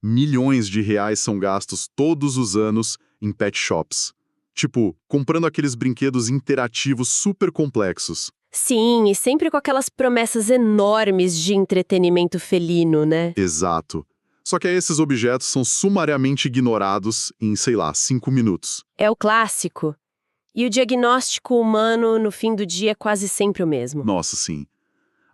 Milhões de reais são gastos todos os anos em pet shops. Tipo, comprando aqueles brinquedos interativos super complexos. Sim, e sempre com aquelas promessas enormes de entretenimento felino, né? Exato. Só que aí esses objetos são sumariamente ignorados em, sei lá, 5 minutos. É o clássico. E o diagnóstico humano, no fim do dia, é quase sempre o mesmo. Nossa, sim.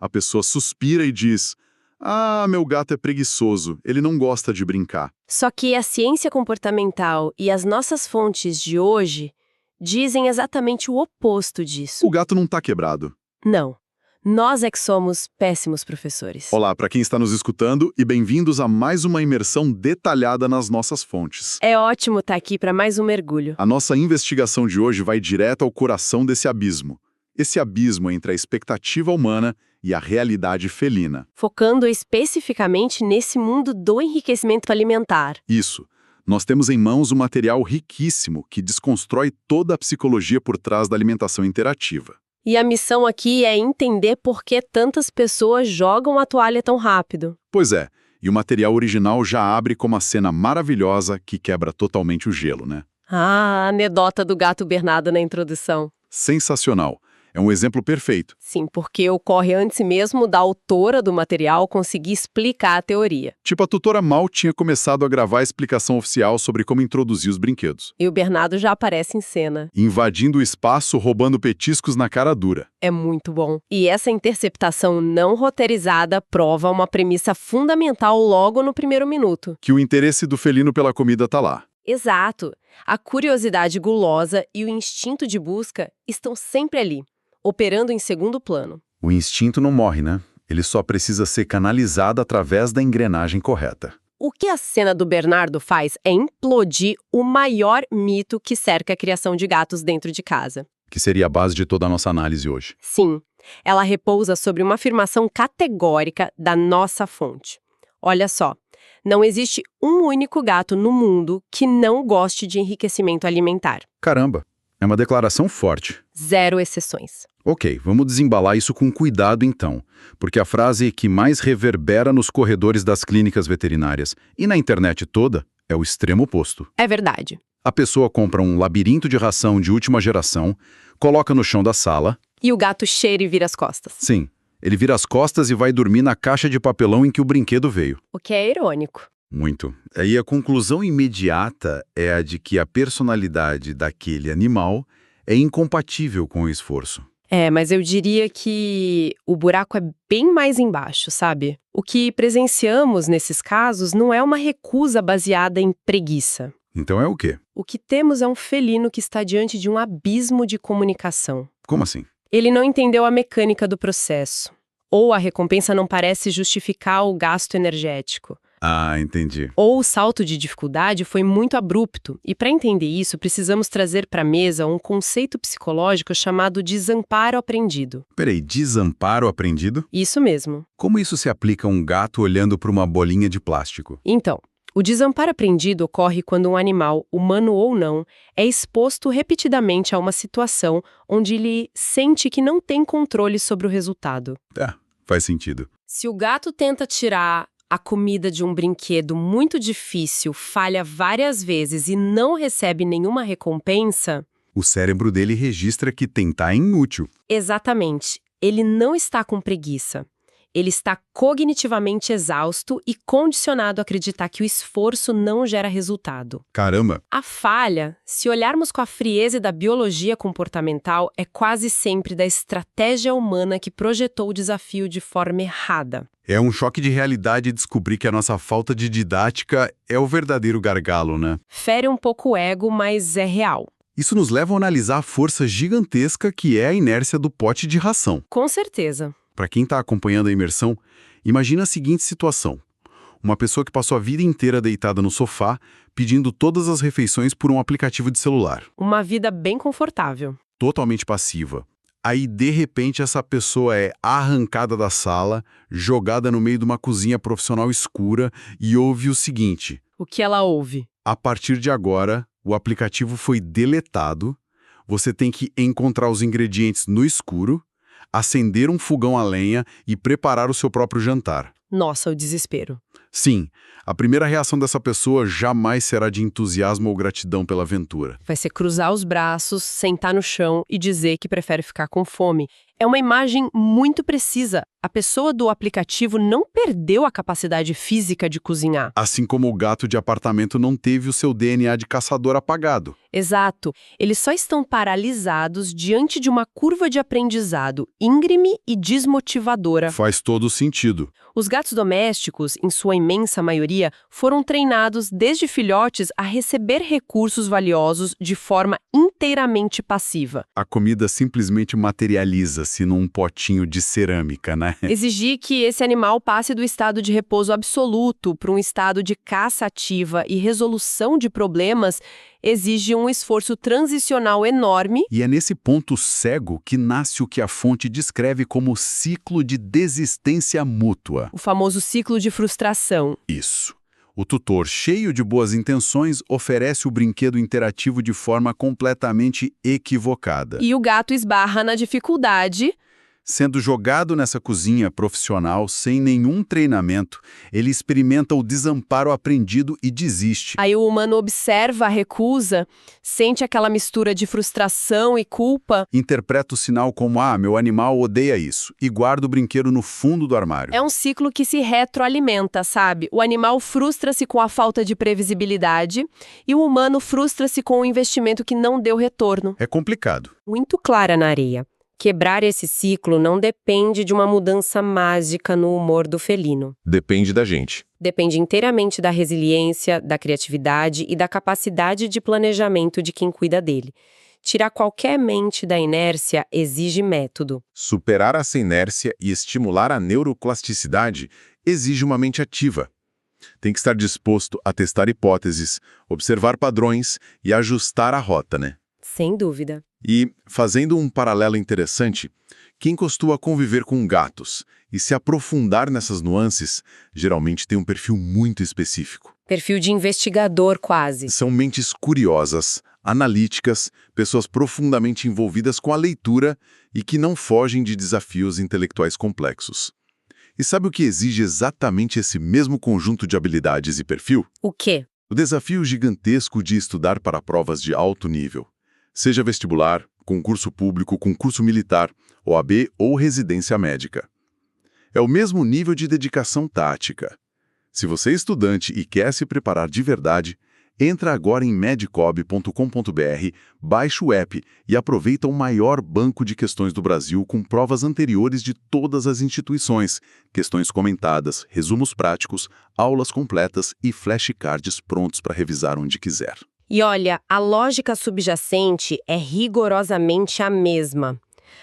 A pessoa suspira e diz: "Ah, meu gato é preguiçoso, ele não gosta de brincar." Só que a ciência comportamental e as nossas fontes de hoje dizem exatamente o oposto disso. O gato não tá quebrado. Não. Nós é que somos péssimos professores. Olá, para quem está nos escutando e bem-vindos a mais uma imersão detalhada nas nossas fontes. É ótimo estar aqui para mais um mergulho. A nossa investigação de hoje vai direto ao coração desse abismo. Esse abismo entre a expectativa humana e a realidade felina. Focando especificamente nesse mundo do enriquecimento alimentar. Isso. Nós temos em mãos um material riquíssimo que desconstrói toda a psicologia por trás da alimentação interativa. E a missão aqui é entender por que tantas pessoas jogam a toalha tão rápido. Pois é, e o material original já abre com uma cena maravilhosa que quebra totalmente o gelo, né? Ah, a anedota do gato Bernardo na introdução. Sensacional. É um exemplo perfeito. Sim, porque ocorre antes mesmo da autora do material conseguir explicar a teoria. Tipo, a tutora mal tinha começado a gravar a explicação oficial sobre como introduzir os brinquedos. E o Bernardo já aparece em cena. Invadindo o espaço, roubando petiscos na cara dura. É muito bom. E essa interceptação não roteirizada prova uma premissa fundamental logo no primeiro minuto. Que o interesse do felino pela comida tá lá. Exato. A curiosidade gulosa e o instinto de busca estão sempre ali, operando em segundo plano. O instinto não morre, né? Ele só precisa ser canalizado através da engrenagem correta. O que a cena do Bernardo faz é implodir o maior mito que cerca a criação de gatos dentro de casa. Que seria a base de toda a nossa análise hoje. Sim, ela repousa sobre uma afirmação categórica da nossa fonte. Olha só, não existe um único gato no mundo que não goste de enriquecimento alimentar. Caramba, é uma declaração forte. 0 exceções. Ok, vamos desembalar isso com cuidado então, porque a frase que mais reverbera nos corredores das clínicas veterinárias e na internet toda é o extremo oposto. É verdade. A pessoa compra um labirinto de ração de última geração, coloca no chão da sala. E o gato cheira e vira as costas. Sim, ele vira as costas e vai dormir na caixa de papelão em que o brinquedo veio. O que é irônico. Muito. Aí a conclusão imediata é a de que a personalidade daquele animal é incompatível com o esforço. É, mas eu diria que o buraco é bem mais embaixo, sabe? O que presenciamos nesses casos não é uma recusa baseada em preguiça. Então é o quê? O que temos é um felino que está diante de um abismo de comunicação. Como assim? Ele não entendeu a mecânica do processo. Ou a recompensa não parece justificar o gasto energético. Ah, entendi. Ou o salto de dificuldade foi muito abrupto. E para entender isso, precisamos trazer para a mesa um conceito psicológico chamado desamparo aprendido. Peraí, desamparo aprendido? Isso mesmo. Como isso se aplica a um gato olhando para uma bolinha de plástico? Então, o desamparo aprendido ocorre quando um animal, humano ou não, é exposto repetidamente a uma situação onde ele sente que não tem controle sobre o resultado. Tá, faz sentido. Se o gato tenta tirar a comida de um brinquedo muito difícil, falha várias vezes e não recebe nenhuma recompensa... O cérebro dele registra que tentar é inútil. Exatamente. Ele não está com preguiça. Ele está cognitivamente exausto e condicionado a acreditar que o esforço não gera resultado. Caramba! A falha, se olharmos com a frieza da biologia comportamental, é quase sempre da estratégia humana que projetou o desafio de forma errada. É um choque de realidade descobrir que a nossa falta de didática é o verdadeiro gargalo, né? Fere um pouco o ego, mas é real. Isso nos leva a analisar a força gigantesca que é a inércia do pote de ração. Com certeza. Para quem está acompanhando a imersão, imagina a seguinte situação. Uma pessoa que passou a vida inteira deitada no sofá, pedindo todas as refeições por um aplicativo de celular. Uma vida bem confortável. Totalmente passiva. Aí, de repente, essa pessoa é arrancada da sala, jogada no meio de uma cozinha profissional escura e ouve o seguinte. O que ela ouve? A partir de agora, o aplicativo foi deletado, você tem que encontrar os ingredientes no escuro, acender um fogão a lenha e preparar o seu próprio jantar. Nossa, o desespero. Sim, a primeira reação dessa pessoa jamais será de entusiasmo ou gratidão pela aventura. Vai ser cruzar os braços, sentar no chão e dizer que prefere ficar com fome. É uma imagem muito precisa. A pessoa do aplicativo não perdeu a capacidade física de cozinhar. Assim como o gato de apartamento não teve o seu DNA de caçador apagado. Exato. Eles só estão paralisados diante de uma curva de aprendizado íngreme e desmotivadora. Faz todo sentido. Os gatos domésticos, em sua imensa maioria, foram treinados desde filhotes a receber recursos valiosos de forma inteiramente passiva. A comida simplesmente materializa-se num potinho de cerâmica, né? Exigir que esse animal passe do estado de repouso absoluto para um estado de caça ativa e resolução de problemas exige um esforço transicional enorme. E é nesse ponto cego que nasce o que a fonte descreve como ciclo de desistência mútua. O famoso ciclo de frustração. Isso. O tutor, cheio de boas intenções, oferece o brinquedo interativo de forma completamente equivocada. E o gato esbarra na dificuldade. Sendo jogado nessa cozinha profissional sem nenhum treinamento, ele experimenta o desamparo aprendido e desiste. Aí o humano observa a recusa, sente aquela mistura de frustração e culpa. Interpreta o sinal como, meu animal odeia isso, e guarda o brinquedo no fundo do armário. É um ciclo que se retroalimenta, sabe? O animal frustra-se com a falta de previsibilidade e o humano frustra-se com o investimento que não deu retorno. É complicado. Muito clara na areia. Quebrar esse ciclo não depende de uma mudança mágica no humor do felino. Depende da gente. Depende inteiramente da resiliência, da criatividade e da capacidade de planejamento de quem cuida dele. Tirar qualquer mente da inércia exige método. Superar essa inércia e estimular a neuroplasticidade exige uma mente ativa. Tem que estar disposto a testar hipóteses, observar padrões e ajustar a rota, né? Sem dúvida. E, fazendo um paralelo interessante, quem costuma conviver com gatos e se aprofundar nessas nuances, geralmente tem um perfil muito específico. Perfil de investigador, quase. São mentes curiosas, analíticas, pessoas profundamente envolvidas com a leitura e que não fogem de desafios intelectuais complexos. E sabe o que exige exatamente esse mesmo conjunto de habilidades e perfil? O quê? O desafio gigantesco de estudar para provas de alto nível. Seja vestibular, concurso público, concurso militar, OAB ou residência médica. É o mesmo nível de dedicação tática. Se você é estudante e quer se preparar de verdade, entra agora em medicob.com.br, baixa o app e aproveita o maior banco de questões do Brasil com provas anteriores de todas as instituições, questões comentadas, resumos práticos, aulas completas e flashcards prontos para revisar onde quiser. E olha, a lógica subjacente é rigorosamente a mesma.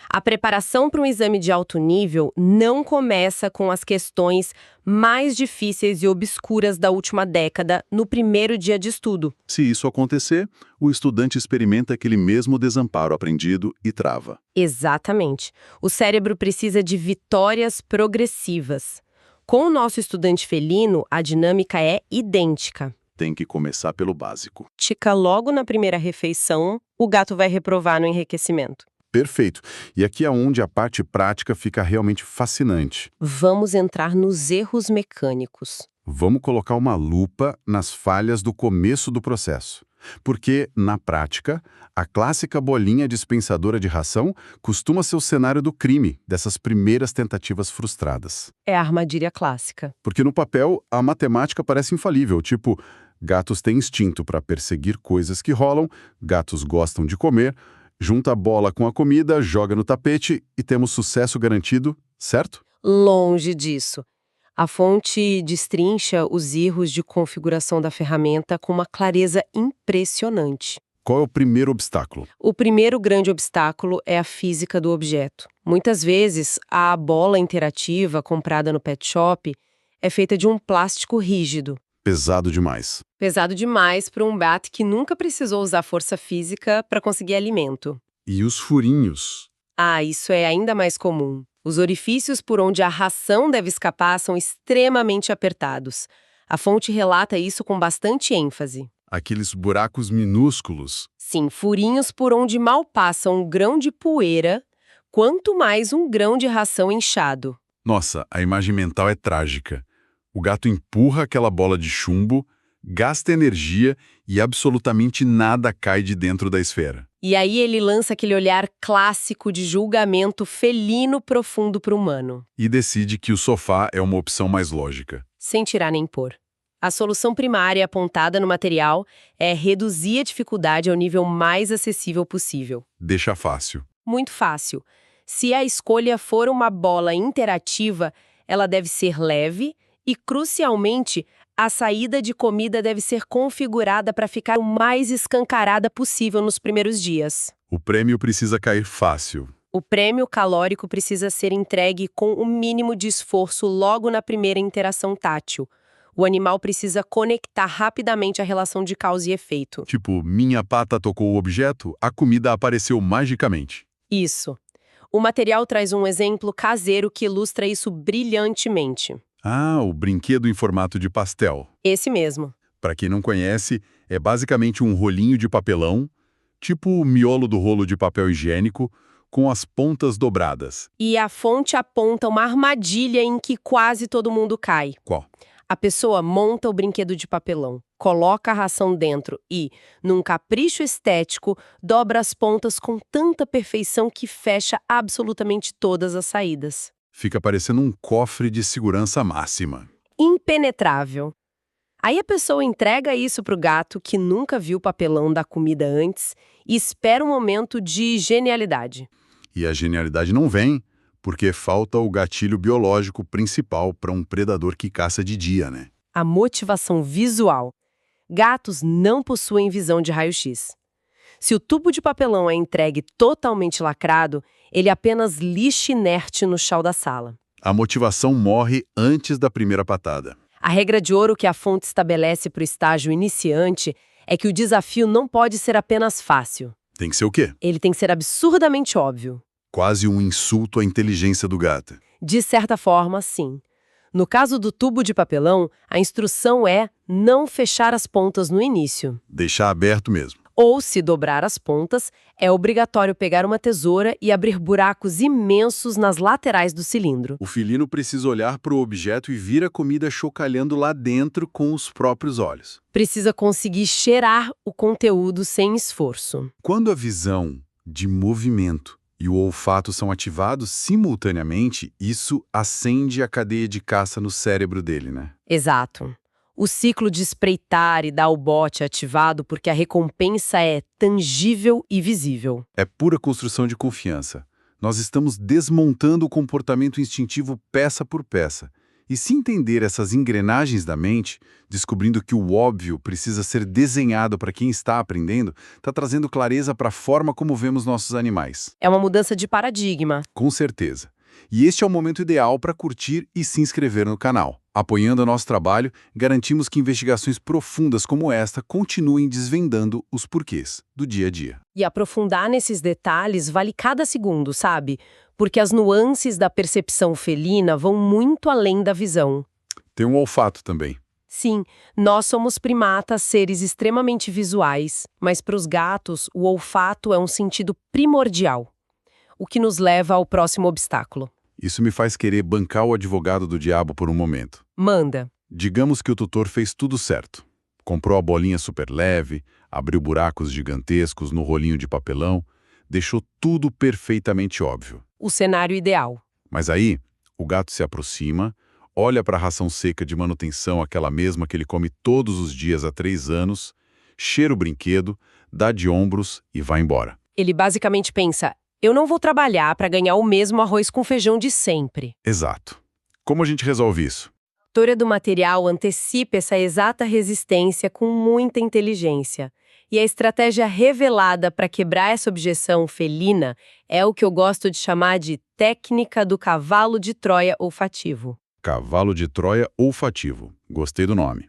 A preparação para um exame de alto nível não começa com as questões mais difíceis e obscuras da última década no primeiro dia de estudo. Se isso acontecer, o estudante experimenta aquele mesmo desamparo aprendido e trava. Exatamente. O cérebro precisa de vitórias progressivas. Com o nosso estudante felino, a dinâmica é idêntica. Tem que começar pelo básico. Logo na primeira refeição, o gato vai reprovar no enriquecimento. Perfeito. E aqui é onde a parte prática fica realmente fascinante. Vamos entrar nos erros mecânicos. Vamos colocar uma lupa nas falhas do começo do processo. Porque, na prática, a clássica bolinha dispensadora de ração costuma ser o cenário do crime, dessas primeiras tentativas frustradas. É a armadilha clássica. Porque no papel, a matemática parece infalível, tipo, gatos têm instinto para perseguir coisas que rolam, gatos gostam de comer, junta a bola com a comida, joga no tapete e temos sucesso garantido, certo? Longe disso. A fonte destrincha os erros de configuração da ferramenta com uma clareza impressionante. Qual é o primeiro obstáculo? O primeiro grande obstáculo é a física do objeto. Muitas vezes, a bola interativa comprada no pet shop é feita de um plástico rígido. Pesado demais. Pesado demais para um bat que nunca precisou usar força física para conseguir alimento. E os furinhos? Isso é ainda mais comum. Os orifícios por onde a ração deve escapar são extremamente apertados. A fonte relata isso com bastante ênfase. Aqueles buracos minúsculos. Sim, furinhos por onde mal passa um grão de poeira, quanto mais um grão de ração inchado. Nossa, a imagem mental é trágica. O gato empurra aquela bola de chumbo, gasta energia e absolutamente nada cai de dentro da esfera. E aí ele lança aquele olhar clássico de julgamento felino profundo para o humano, E decide que o sofá é uma opção mais lógica. sem tirar nem pôr. A solução primária apontada no material é reduzir a dificuldade ao nível mais acessível possível. Deixa fácil. Muito fácil. Se a escolha for uma bola interativa, ela deve ser leve e, crucialmente, a saída de comida deve ser configurada para ficar o mais escancarada possível nos primeiros dias. O prêmio precisa cair fácil. O prêmio calórico precisa ser entregue com o mínimo de esforço logo na primeira interação tátil. O animal precisa conectar rapidamente a relação de causa e efeito. Tipo, minha pata tocou o objeto, a comida apareceu magicamente. Isso. O material traz um exemplo caseiro que ilustra isso brilhantemente. Ah, o brinquedo em formato de pastel. Esse mesmo. Para quem não conhece, é basicamente um rolinho de papelão, tipo o miolo do rolo de papel higiênico, com as pontas dobradas. E a fonte aponta uma armadilha em que quase todo mundo cai. Qual? A pessoa monta o brinquedo de papelão, coloca a ração dentro e, num capricho estético, dobra as pontas com tanta perfeição que fecha absolutamente todas as saídas. Fica parecendo um cofre de segurança máxima. Impenetrável. Aí a pessoa entrega isso pro gato que nunca viu o papelão da comida antes e espera um momento de genialidade. E a genialidade não vem, porque falta o gatilho biológico principal para um predador que caça de dia, né? A motivação visual. Gatos não possuem visão de raio-x. Se o tubo de papelão é entregue totalmente lacrado, ele apenas lixa inerte no chão da sala. A motivação morre antes da primeira patada. A regra de ouro que a fonte estabelece para o estágio iniciante é que o desafio não pode ser apenas fácil. Tem que ser o quê? Ele tem que ser absurdamente óbvio. Quase um insulto à inteligência do gato. De certa forma, sim. No caso do tubo de papelão, a instrução é não fechar as pontas no início. Deixar aberto mesmo. Ou, se dobrar as pontas, é obrigatório pegar uma tesoura e abrir buracos imensos nas laterais do cilindro. O felino precisa olhar para o objeto e vir a comida chocalhando lá dentro com os próprios olhos. Precisa conseguir cheirar o conteúdo sem esforço. Quando a visão de movimento e o olfato são ativados simultaneamente, isso acende a cadeia de caça no cérebro dele, né? Exato. O ciclo de espreitar e dar o bote é ativado porque a recompensa é tangível e visível. É pura construção de confiança. Nós estamos desmontando o comportamento instintivo peça por peça. E se entender essas engrenagens da mente, descobrindo que o óbvio precisa ser desenhado para quem está aprendendo, está trazendo clareza para a forma como vemos nossos animais. É uma mudança de paradigma. Com certeza. E este é o momento ideal para curtir e se inscrever no canal. Apoiando o nosso trabalho, garantimos que investigações profundas como esta continuem desvendando os porquês do dia a dia. E aprofundar nesses detalhes vale cada segundo, sabe? Porque as nuances da percepção felina vão muito além da visão. Tem um olfato também. Sim, nós somos primatas, seres extremamente visuais, mas para os gatos, o olfato é um sentido primordial, o que nos leva ao próximo obstáculo. Isso me faz querer bancar o advogado do diabo por um momento. Manda. Digamos que o tutor fez tudo certo. Comprou a bolinha super leve, abriu buracos gigantescos no rolinho de papelão, deixou tudo perfeitamente óbvio. O cenário ideal. Mas aí, o gato se aproxima, olha para a ração seca de manutenção, aquela mesma que ele come todos os dias há 3 anos, cheira o brinquedo, dá de ombros e vai embora. Ele basicamente pensa, eu não vou trabalhar para ganhar o mesmo arroz com feijão de sempre. Exato. Como a gente resolve isso? A história do material antecipa essa exata resistência com muita inteligência. E a estratégia revelada para quebrar essa objeção felina é o que eu gosto de chamar de técnica do cavalo de Troia olfativo. Cavalo de Troia olfativo. Gostei do nome.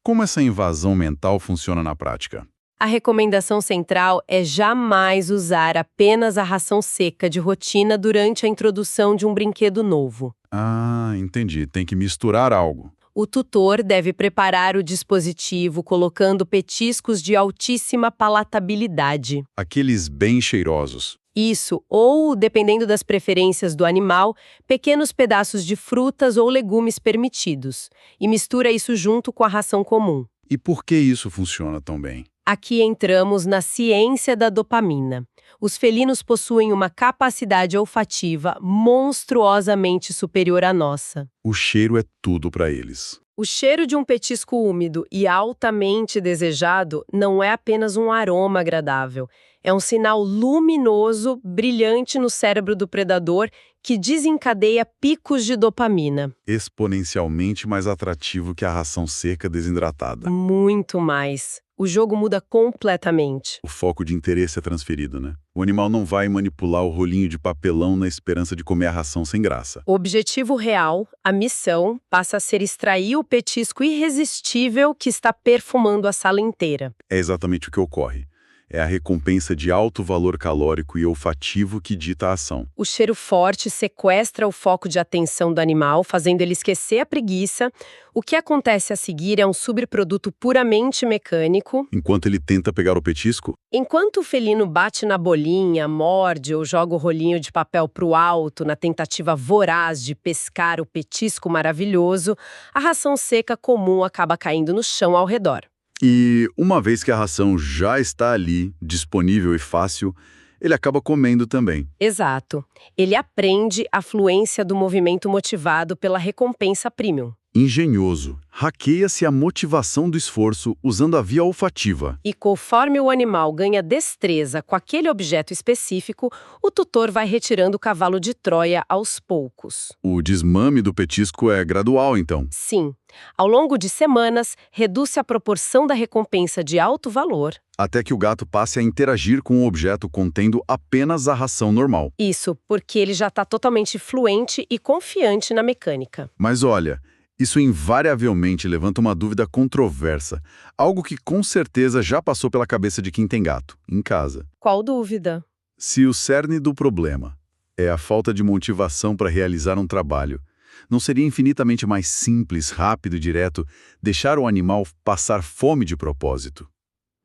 Como essa invasão mental funciona na prática? A recomendação central é jamais usar apenas a ração seca de rotina durante a introdução de um brinquedo novo. Ah, entendi. Tem que misturar algo. O tutor deve preparar o dispositivo colocando petiscos de altíssima palatabilidade. Aqueles bem cheirosos. Isso, ou, dependendo das preferências do animal, pequenos pedaços de frutas ou legumes permitidos, e mistura isso junto com a ração comum. E por que isso funciona tão bem? Aqui entramos na ciência da dopamina. Os felinos possuem uma capacidade olfativa monstruosamente superior à nossa. O cheiro é tudo para eles. O cheiro de um petisco úmido e altamente desejado não é apenas um aroma agradável. É um sinal luminoso, brilhante no cérebro do predador que desencadeia picos de dopamina. Exponencialmente mais atrativo que a ração seca desidratada. Muito mais. O jogo muda completamente. O foco de interesse é transferido, né? O animal não vai manipular o rolinho de papelão na esperança de comer a ração sem graça. O objetivo real, a missão, passa a ser extrair o petisco irresistível que está perfumando a sala inteira. É exatamente o que ocorre. É a recompensa de alto valor calórico e olfativo que dita a ação. O cheiro forte sequestra o foco de atenção do animal, fazendo ele esquecer a preguiça. O que acontece a seguir é um subproduto puramente mecânico. Enquanto ele tenta pegar o petisco, Enquanto o felino bate na bolinha, morde ou joga o rolinho de papel para o alto na tentativa voraz de pescar o petisco maravilhoso, a ração seca comum acaba caindo no chão ao redor. e uma vez que a ração já está ali, disponível e fácil, ele acaba comendo também. Exato. Ele aprende a fluência do movimento motivado pela recompensa premium. Engenhoso. Hackeia-se a motivação do esforço usando a via olfativa. E conforme o animal ganha destreza com aquele objeto específico, o tutor vai retirando o cavalo de Troia aos poucos. O desmame do petisco é gradual, então. Sim, ao longo de semanas, reduz-se a proporção da recompensa de alto valor. Até que o gato passe a interagir com o objeto contendo apenas a ração normal. Isso, porque ele já está totalmente fluente e confiante na mecânica. Mas olha, isso invariavelmente levanta uma dúvida controversa, algo que com certeza já passou pela cabeça de quem tem gato, em casa. Qual dúvida? Se o cerne do problema é a falta de motivação para realizar um trabalho, não seria infinitamente mais simples, rápido e direto deixar o animal passar fome de propósito?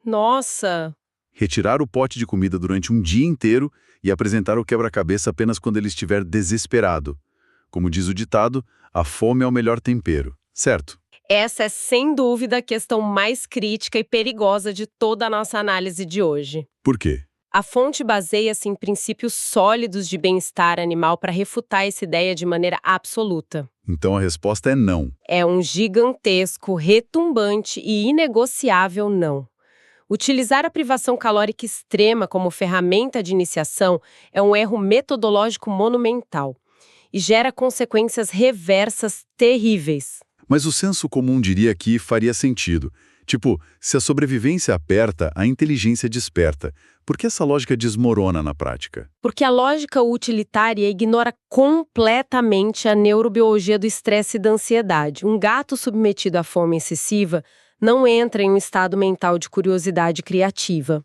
Nossa! Retirar o pote de comida durante um dia inteiro e apresentar o quebra-cabeça apenas quando ele estiver desesperado. Como diz o ditado, a fome é o melhor tempero, certo? Essa é, sem dúvida, a questão mais crítica e perigosa de toda a nossa análise de hoje. Por quê? A fonte baseia-se em princípios sólidos de bem-estar animal para refutar essa ideia de maneira absoluta. Então a resposta é não. É um gigantesco, retumbante e inegociável não. Utilizar a privação calórica extrema como ferramenta de iniciação é um erro metodológico monumental e gera consequências reversas terríveis. Mas o senso comum diria que faria sentido. Tipo, se a sobrevivência aperta, a inteligência desperta. Por que essa lógica desmorona na prática? Porque a lógica utilitária ignora completamente a neurobiologia do estresse e da ansiedade. Um gato submetido à fome excessiva não entra em um estado mental de curiosidade criativa.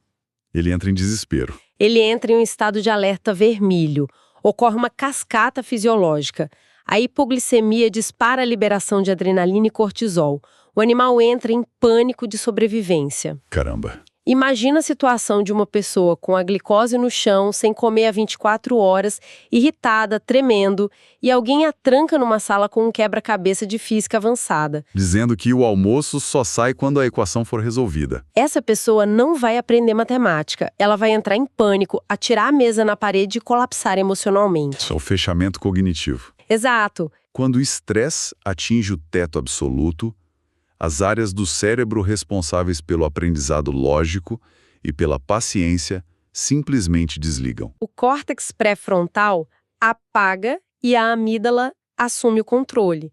Ele entra em desespero. Ele entra em um estado de alerta vermelho. Ocorre uma cascata fisiológica. A hipoglicemia dispara a liberação de adrenalina e cortisol. O animal entra em pânico de sobrevivência. Caramba. Imagina a situação de uma pessoa com a glicose no chão, sem comer há 24 horas, irritada, tremendo, e alguém a tranca numa sala com um quebra-cabeça de física avançada. Dizendo que o almoço só sai quando a equação for resolvida. Essa pessoa não vai aprender matemática. Ela vai entrar em pânico, atirar a mesa na parede e colapsar emocionalmente. É o fechamento cognitivo. Exato. Quando o estresse atinge o teto absoluto, as áreas do cérebro responsáveis pelo aprendizado lógico e pela paciência simplesmente desligam. O córtex pré-frontal apaga e a amígdala assume o controle.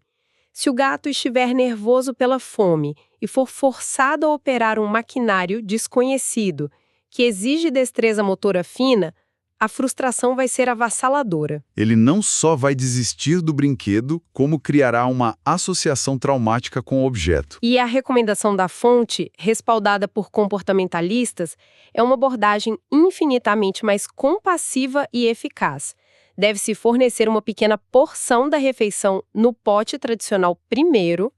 Se o gato estiver nervoso pela fome e for forçado a operar um maquinário desconhecido que exige destreza motora fina, a frustração vai ser avassaladora. Ele não só vai desistir do brinquedo, como criará uma associação traumática com o objeto. E a recomendação da fonte, respaldada por comportamentalistas, é uma abordagem infinitamente mais compassiva e eficaz. Deve-se fornecer uma pequena porção da refeição no pote tradicional primeiro.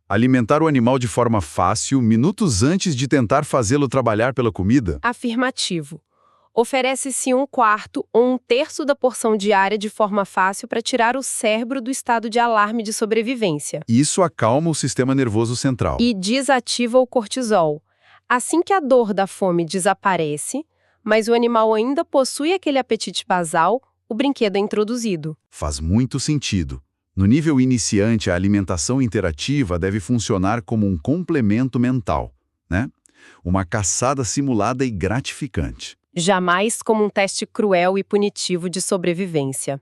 Alimentar o animal de forma fácil, minutos antes de tentar fazê-lo trabalhar pela comida? Afirmativo. Oferece-se 1/4 ou 1/3 da porção diária de forma fácil para tirar o cérebro do estado de alarme de sobrevivência. Isso acalma o sistema nervoso central. E desativa o cortisol. Assim que a dor da fome desaparece, mas o animal ainda possui aquele apetite basal, o brinquedo é introduzido. Faz muito sentido. No nível iniciante, a alimentação interativa deve funcionar como um complemento mental, né? Uma caçada simulada e gratificante. Jamais como um teste cruel e punitivo de sobrevivência.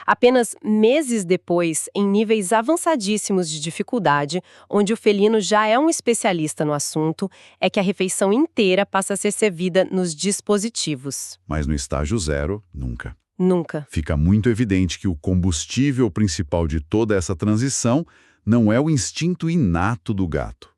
Apenas meses depois, em níveis avançadíssimos de dificuldade, onde o felino já é um especialista no assunto, é que a refeição inteira passa a ser servida nos dispositivos. Mas no estágio 0, nunca. Nunca. Fica muito evidente que o combustível principal de toda essa transição não é o instinto inato do gato,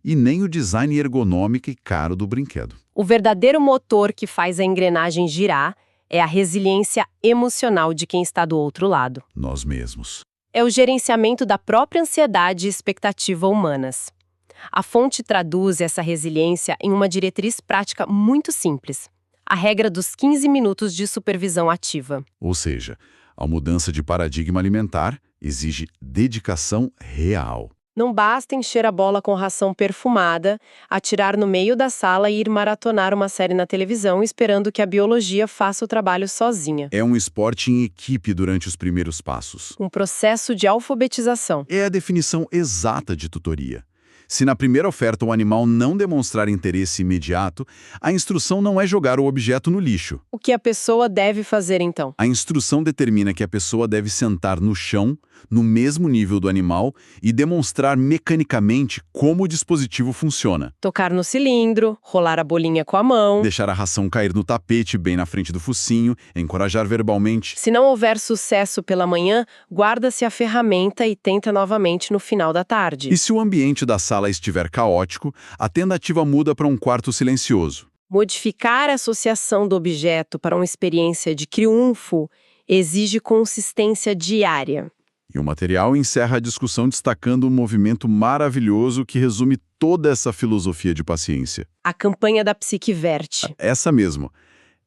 e nem o design ergonômico e caro do brinquedo. O verdadeiro motor que faz a engrenagem girar é a resiliência emocional de quem está do outro lado. Nós mesmos. É o gerenciamento da própria ansiedade e expectativa humanas. A fonte traduz essa resiliência em uma diretriz prática muito simples: a regra dos 15 minutos de supervisão ativa. Ou seja, a mudança de paradigma alimentar exige dedicação real. Não basta encher a bola com ração perfumada, atirar no meio da sala e ir maratonar uma série na televisão esperando que a biologia faça o trabalho sozinha. É um esporte em equipe durante os primeiros passos. Um processo de alfabetização. É a definição exata de tutoria. Se na primeira oferta o animal não demonstrar interesse imediato, a instrução não é jogar o objeto no lixo. O que a pessoa deve fazer então? A instrução determina que a pessoa deve sentar no chão, no mesmo nível do animal, e demonstrar mecanicamente como o dispositivo funciona. Tocar no cilindro, rolar a bolinha com a mão. Deixar a ração cair no tapete, bem na frente do focinho, encorajar verbalmente. Se não houver sucesso pela manhã, guarda-se a ferramenta e tenta novamente no final da tarde. E se o ambiente da sala estiver caótico, a tentativa muda para um quarto silencioso. Modificar a associação do objeto para uma experiência de triunfo exige consistência diária. E o material encerra a discussão destacando um movimento maravilhoso que resume toda essa filosofia de paciência. A campanha da Psique Verte. Essa mesmo.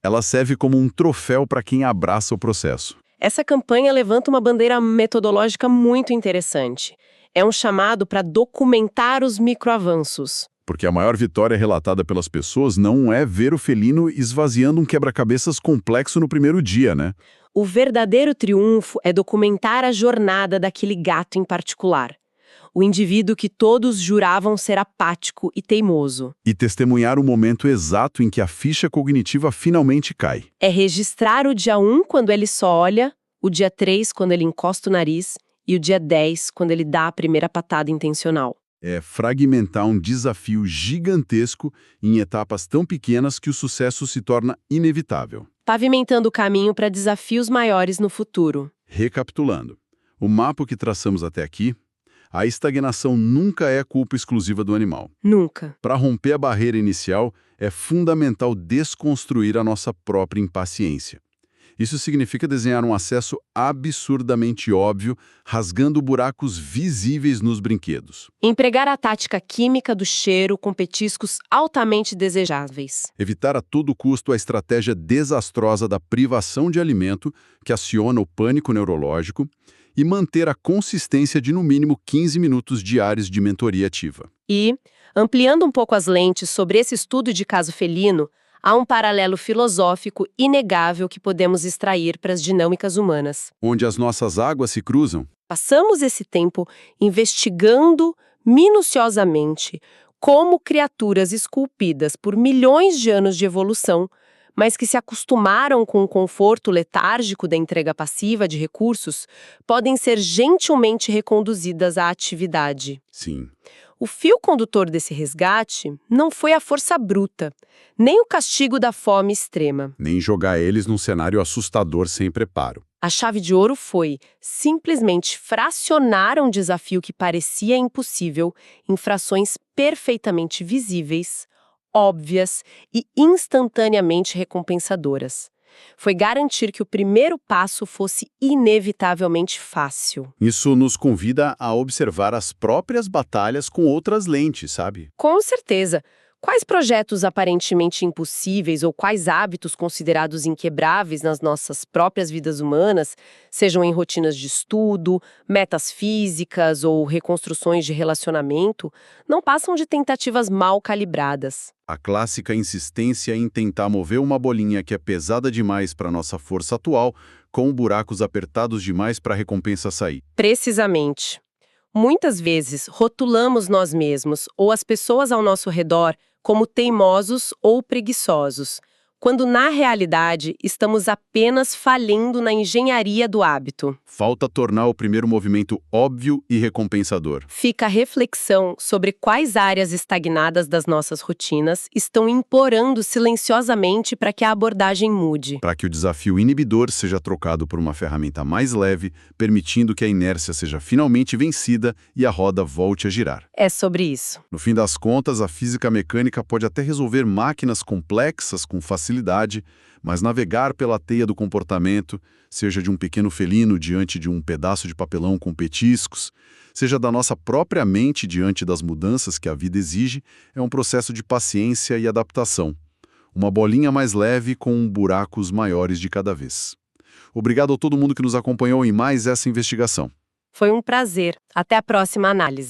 Ela serve como um troféu para quem abraça o processo. Essa campanha levanta uma bandeira metodológica muito interessante. É um chamado para documentar os microavanços. Porque a maior vitória relatada pelas pessoas não é ver o felino esvaziando um quebra-cabeças complexo no primeiro dia, né? O verdadeiro triunfo é documentar a jornada daquele gato em particular. O indivíduo que todos juravam ser apático e teimoso. E testemunhar o momento exato em que a ficha cognitiva finalmente cai. É registrar o dia 1 quando ele só olha, o dia 3 quando ele encosta o nariz e o dia 10 quando ele dá a primeira patada intencional. É fragmentar um desafio gigantesco em etapas tão pequenas que o sucesso se torna inevitável. Pavimentando o caminho para desafios maiores no futuro. Recapitulando, o mapa que traçamos até aqui, a estagnação nunca é culpa exclusiva do animal. Nunca. Para romper a barreira inicial, é fundamental desconstruir a nossa própria impaciência. Isso significa desenhar um acesso absurdamente óbvio, rasgando buracos visíveis nos brinquedos. Empregar a tática química do cheiro com petiscos altamente desejáveis. Evitar a todo custo a estratégia desastrosa da privação de alimento, que aciona o pânico neurológico, e manter a consistência de no mínimo 15 minutos diários de mentoria ativa. E, ampliando um pouco as lentes sobre esse estudo de caso felino, há um paralelo filosófico inegável que podemos extrair para as dinâmicas humanas. Onde as nossas águas se cruzam, Passamos esse tempo investigando minuciosamente como criaturas esculpidas por milhões de anos de evolução, mas que se acostumaram com o conforto letárgico da entrega passiva de recursos, podem ser gentilmente reconduzidas à atividade. sim, O fio condutor desse resgate não foi a força bruta, nem o castigo da fome extrema. nem jogar eles num cenário assustador sem preparo. A chave de ouro foi simplesmente fracionar um desafio que parecia impossível em frações perfeitamente visíveis, óbvias e instantaneamente recompensadoras. Foi garantir que o primeiro passo fosse inevitavelmente fácil. Isso nos convida a observar as próprias batalhas com outras lentes, sabe? Com certeza, Quais projetos aparentemente impossíveis ou quais hábitos considerados inquebráveis nas nossas próprias vidas humanas, sejam em rotinas de estudo, metas físicas ou reconstruções de relacionamento, não passam de tentativas mal calibradas? A clássica insistência em tentar mover uma bolinha que é pesada demais para nossa força atual, com buracos apertados demais para a recompensa sair. Precisamente. Muitas vezes rotulamos nós mesmos ou as pessoas ao nosso redor como teimosos ou preguiçosos, quando na realidade estamos apenas falhando na engenharia do hábito. Falta tornar o primeiro movimento óbvio e recompensador. Fica a reflexão sobre quais áreas estagnadas das nossas rotinas estão implorando silenciosamente para que a abordagem mude. Para que o desafio inibidor seja trocado por uma ferramenta mais leve, permitindo que a inércia seja finalmente vencida e a roda volte a girar. É sobre isso. No fim das contas, a física mecânica pode até resolver máquinas complexas com facilidade, mas navegar pela teia do comportamento, seja de um pequeno felino diante de um pedaço de papelão com petiscos, seja da nossa própria mente diante das mudanças que a vida exige, é um processo de paciência e adaptação. Uma bolinha mais leve com buracos maiores de cada vez. Obrigado a todo mundo que nos acompanhou em mais essa investigação. Foi um prazer. Até a próxima análise.